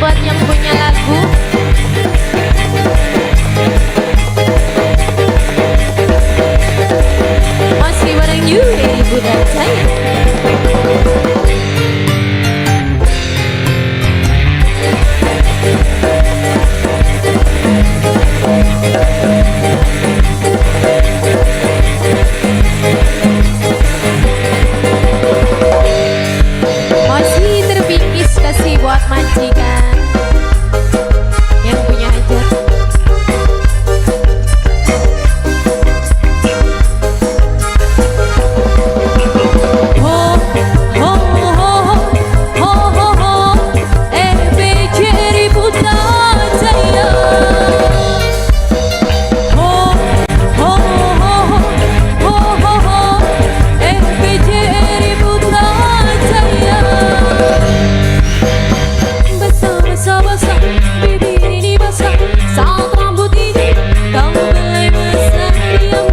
buat yang punya lagu. Masih bareng you dari Budak Saya. Masih terpikis kasih buat majikan yang punya hajat. Ho ho ho ho ho ho RBJ Putra Jaya. Ho ho ho ho ho ho RBJ Putra Jaya. Basah bibir ini basah saat rambut ini kau mulai basah. Diam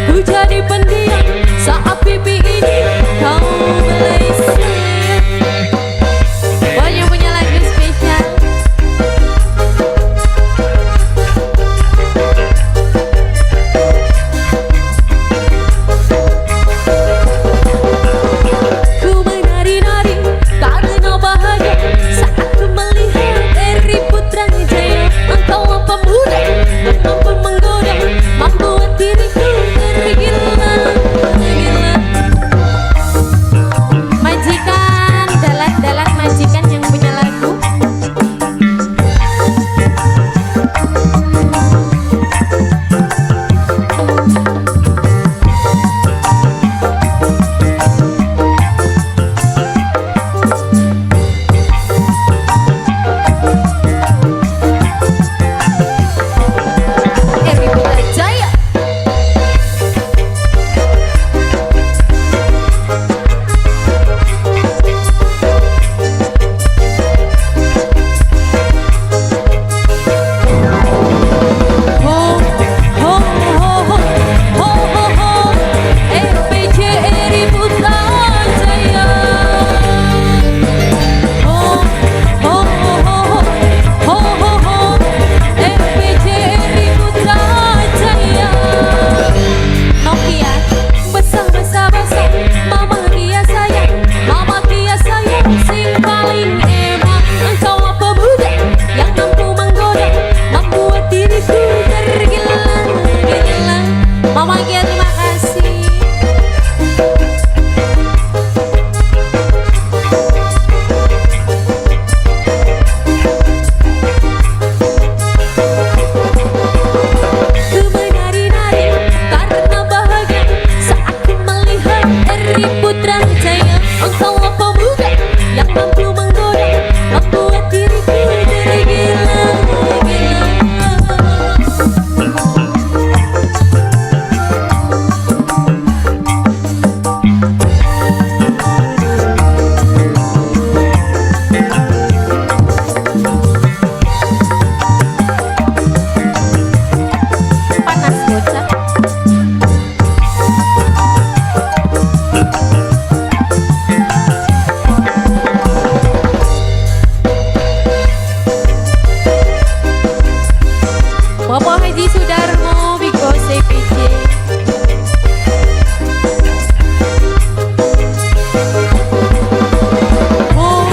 ku jadi pendiam saat pipi ini kau mulai sayang. Buat yang punya lagu spesial. Ku menari-nari karena bahagia saat ku melihat Eri Putra Jaya. Engkau pemuda yang mampu menggoda, membuat diriku tergila-gila. Majikan, dalat-dalat majikan yang punya lagu. Eri Putra Jaya. Ho ho ho ho ho ho ho RBJ Eri Putra Jaya. Ho ho ho ho ho ho RBJ Eri Putra Jaya. Nokia basah mama dia sayang, mama dia sayang sing paling emang. Engkau pemuda yang mampu menggoda, membuat diriku tergila-gila. Mama Gia terima kasih. Ku menari-nari karena bahagia saat ku melihat Eri Putra Jaya. Engkau pemuda yang mampu menggoda, membuat diriku tergila-gila. Panas bocah. Bapak Haji Sudarmo Biko CPJ. Ho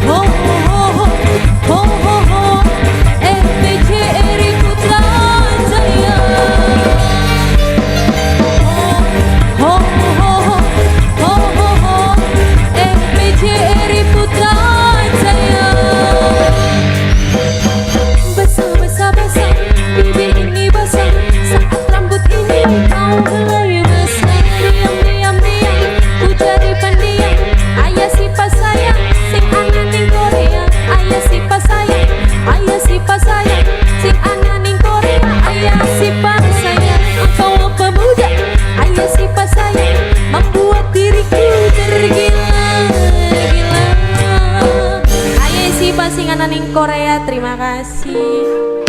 ho ho ho ho ho RBJ Eri Putra Jaya. Ho ho ho ho ho RBJ Eri Putra Jaya. Basah bibir ini basah saat rambut ini kau mulai basah. Diam ku jadi pendiam. Ayah si pasayang sing ana ning Korea. Ayah si pasayang sing ana ning Korea. Ayah si pasayang engkau pemuda. Ayah si pasayang membuat diriku tergila-gila. Ayah si pasing ana ning Korea. Terima kasih.